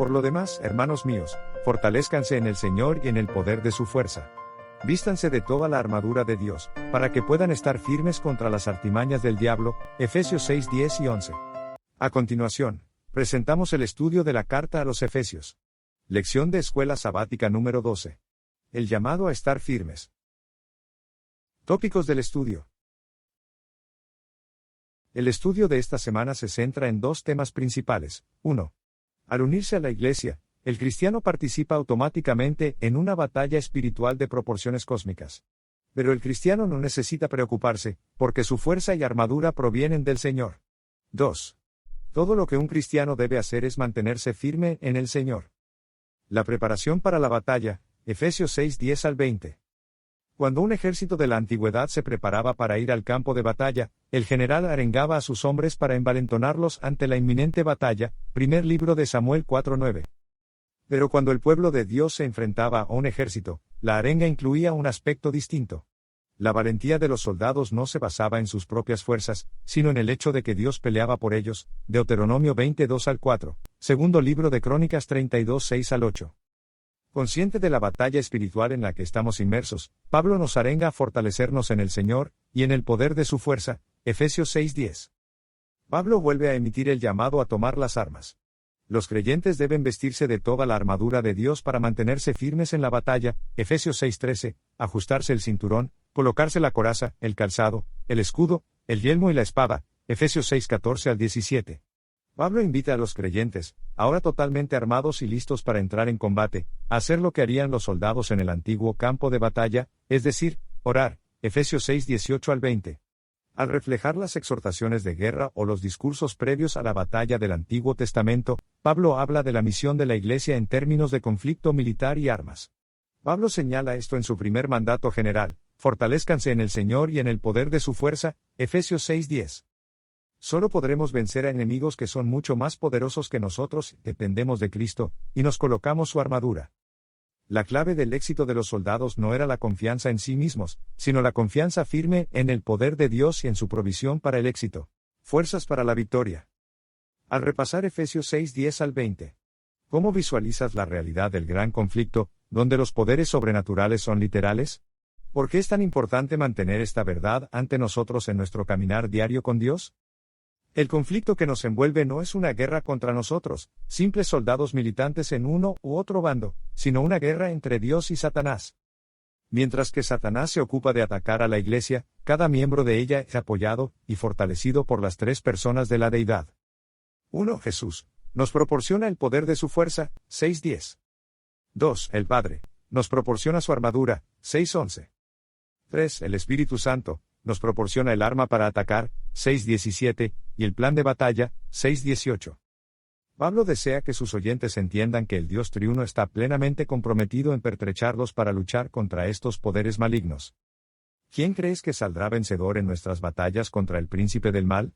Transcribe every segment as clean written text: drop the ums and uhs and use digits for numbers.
Por lo demás, hermanos míos, fortalézcanse en el Señor y en el poder de su fuerza. Vístanse de toda la armadura de Dios, para que puedan estar firmes contra las artimañas del diablo. Efesios 6, 10 y 11. A continuación, presentamos el estudio de la carta a los Efesios. Lección de Escuela Sabática número 12. El llamado a estar firmes. Tópicos del estudio. El estudio de esta semana se centra en dos temas principales. 1. Al unirse a la Iglesia, el cristiano participa automáticamente en una batalla espiritual de proporciones cósmicas. Pero el cristiano no necesita preocuparse, porque su fuerza y armadura provienen del Señor. 2. Todo lo que un cristiano debe hacer es mantenerse firme en el Señor. La preparación para la batalla, Efesios 6, 10 al 20. Cuando un ejército de la antigüedad se preparaba para ir al campo de batalla, el general arengaba a sus hombres para envalentonarlos ante la inminente batalla, primer libro de Samuel 4:9. Pero cuando el pueblo de Dios se enfrentaba a un ejército, la arenga incluía un aspecto distinto. La valentía de los soldados no se basaba en sus propias fuerzas, sino en el hecho de que Dios peleaba por ellos, Deuteronomio 22 al 4, segundo libro de Crónicas 32, 6 al 8. Consciente de la batalla espiritual en la que estamos inmersos, Pablo nos arenga a fortalecernos en el Señor, y en el poder de su fuerza, Efesios 6:10. Pablo vuelve a emitir el llamado a tomar las armas. Los creyentes deben vestirse de toda la armadura de Dios para mantenerse firmes en la batalla, Efesios 6:13, ajustarse el cinturón, colocarse la coraza, el calzado, el escudo, el yelmo y la espada, Efesios 6:14 al 17. Pablo invita a los creyentes, ahora totalmente armados y listos para entrar en combate, a hacer lo que harían los soldados en el antiguo campo de batalla, es decir, orar, Efesios 6, 18 al 20. Al reflejar las exhortaciones de guerra o los discursos previos a la batalla del Antiguo Testamento, Pablo habla de la misión de la Iglesia en términos de conflicto militar y armas. Pablo señala esto en su primer mandato general: fortalezcanse en el Señor y en el poder de su fuerza, Efesios 6:10. Solo podremos vencer a enemigos que son mucho más poderosos que nosotros, dependemos de Cristo, y nos colocamos su armadura. La clave del éxito de los soldados no era la confianza en sí mismos, sino la confianza firme en el poder de Dios y en su provisión para el éxito. Fuerzas para la victoria. Al repasar Efesios 6, 10 al 20. ¿Cómo visualizas la realidad del gran conflicto, donde los poderes sobrenaturales son literales? ¿Por qué es tan importante mantener esta verdad ante nosotros en nuestro caminar diario con Dios? El conflicto que nos envuelve no es una guerra contra nosotros, simples soldados militantes en uno u otro bando, sino una guerra entre Dios y Satanás. Mientras que Satanás se ocupa de atacar a la Iglesia, cada miembro de ella es apoyado y fortalecido por las tres personas de la deidad. 1. Jesús nos proporciona el poder de su fuerza, 6:10. 2. El Padre nos proporciona su armadura, 6:11. 3. El Espíritu Santo nos proporciona el arma para atacar, 6:17, y el plan de batalla, 6:18. Pablo desea que sus oyentes entiendan que el Dios triuno está plenamente comprometido en pertrecharlos para luchar contra estos poderes malignos. ¿Quién crees que saldrá vencedor en nuestras batallas contra el príncipe del mal?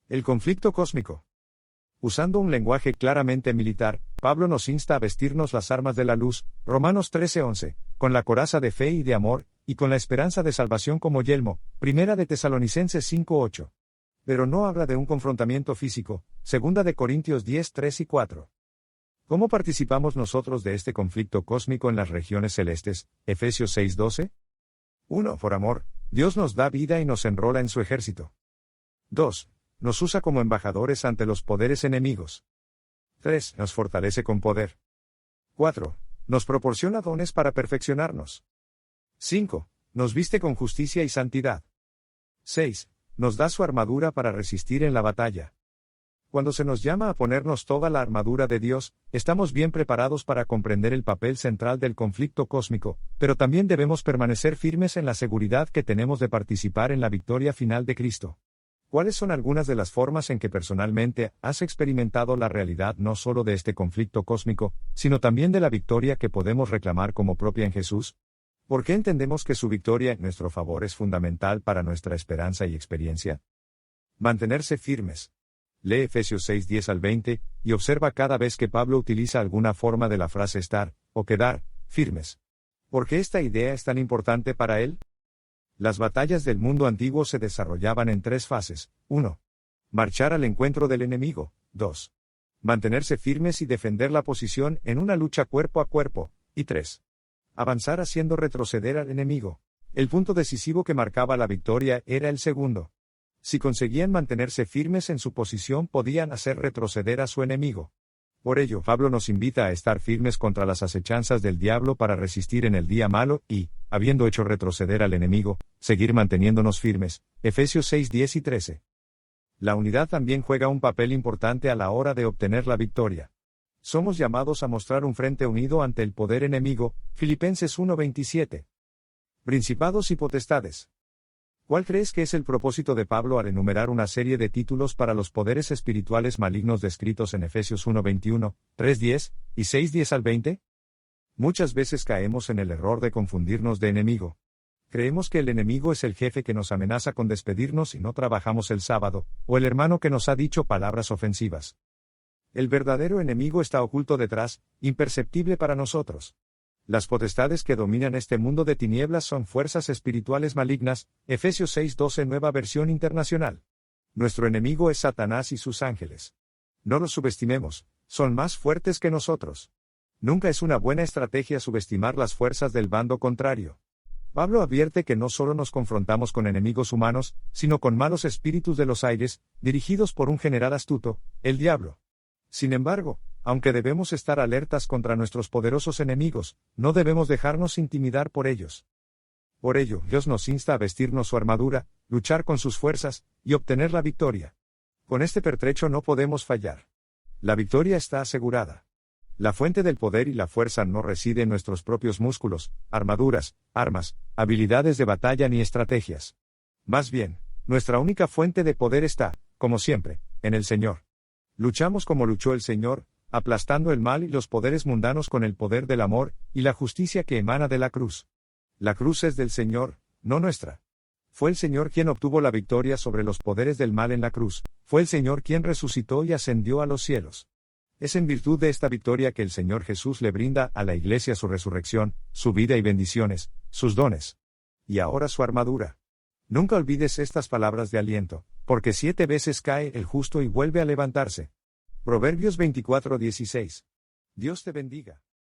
El conflicto cósmico. Usando un lenguaje claramente militar, Pablo nos insta a vestirnos las armas de la luz, Romanos 13:11, con la coraza de fe y de amor, y con la esperanza de salvación como yelmo, Primera de Tesalonicenses 5:8. Pero no habla de un confrontamiento físico, Segunda de Corintios 10:3 y 4. ¿Cómo participamos nosotros de este conflicto cósmico en las regiones celestes? Efesios 6:12. 1. Por amor, Dios nos da vida y nos enrola en su ejército. 2. Nos usa como embajadores ante los poderes enemigos. 3. Nos fortalece con poder. 4. Nos proporciona dones para perfeccionarnos. 5. Nos viste con justicia y santidad. 6. Nos da su armadura para resistir en la batalla. Cuando se nos llama a ponernos toda la armadura de Dios, estamos bien preparados para comprender el papel central del conflicto cósmico, pero también debemos permanecer firmes en la seguridad que tenemos de participar en la victoria final de Cristo. ¿Cuáles son algunas de las formas en que personalmente has experimentado la realidad no solo de este conflicto cósmico, sino también de la victoria que podemos reclamar como propia en Jesús? ¿Por qué entendemos que su victoria en nuestro favor es fundamental para nuestra esperanza y experiencia? Mantenerse firmes. Lee Efesios 6, 10 al 20, y observa cada vez que Pablo utiliza alguna forma de la frase estar, o quedar, firmes. ¿Por qué esta idea es tan importante para él? Las batallas del mundo antiguo se desarrollaban en tres fases. 1. Marchar al encuentro del enemigo. 2. Mantenerse firmes y defender la posición en una lucha cuerpo a cuerpo. Y 3. Avanzar haciendo retroceder al enemigo. El punto decisivo que marcaba la victoria era el segundo. Si conseguían mantenerse firmes en su posición, podían hacer retroceder a su enemigo. Por ello, Pablo nos invita a estar firmes contra las acechanzas del diablo para resistir en el día malo y, habiendo hecho retroceder al enemigo, seguir manteniéndonos firmes. Efesios 6, 10 y 13. La unidad también juega un papel importante a la hora de obtener la victoria. Somos llamados a mostrar un frente unido ante el poder enemigo. Filipenses 1:27. Principados y potestades. ¿Cuál crees que es el propósito de Pablo al enumerar una serie de títulos para los poderes espirituales malignos descritos en Efesios 1:21, 3:10 y 6:10 al 20? Muchas veces caemos en el error de confundirnos de enemigo. Creemos que el enemigo es el jefe que nos amenaza con despedirnos si no trabajamos el sábado, o el hermano que nos ha dicho palabras ofensivas. El verdadero enemigo está oculto detrás, imperceptible para nosotros. Las potestades que dominan este mundo de tinieblas son fuerzas espirituales malignas. Efesios 6:12, Nueva Versión Internacional. Nuestro enemigo es Satanás y sus ángeles. No los subestimemos, son más fuertes que nosotros. Nunca es una buena estrategia subestimar las fuerzas del bando contrario. Pablo advierte que no solo nos confrontamos con enemigos humanos, sino con malos espíritus de los aires, dirigidos por un general astuto, el diablo. Sin embargo, aunque debemos estar alertas contra nuestros poderosos enemigos, no debemos dejarnos intimidar por ellos. Por ello, Dios nos insta a vestirnos su armadura, luchar con sus fuerzas, y obtener la victoria. Con este pertrecho no podemos fallar. La victoria está asegurada. La fuente del poder y la fuerza no reside en nuestros propios músculos, armaduras, armas, habilidades de batalla ni estrategias. Más bien, nuestra única fuente de poder está, como siempre, en el Señor. Luchamos como luchó el Señor, aplastando el mal y los poderes mundanos con el poder del amor y la justicia que emana de la cruz. La cruz es del Señor, no nuestra. Fue el Señor quien obtuvo la victoria sobre los poderes del mal en la cruz, fue el Señor quien resucitó y ascendió a los cielos. Es en virtud de esta victoria que el Señor Jesús le brinda a la Iglesia su resurrección, su vida y bendiciones, sus dones. Y ahora su armadura. Nunca olvides estas palabras de aliento, porque 7 veces cae el justo y vuelve a levantarse. Proverbios 24:16. Dios te bendiga.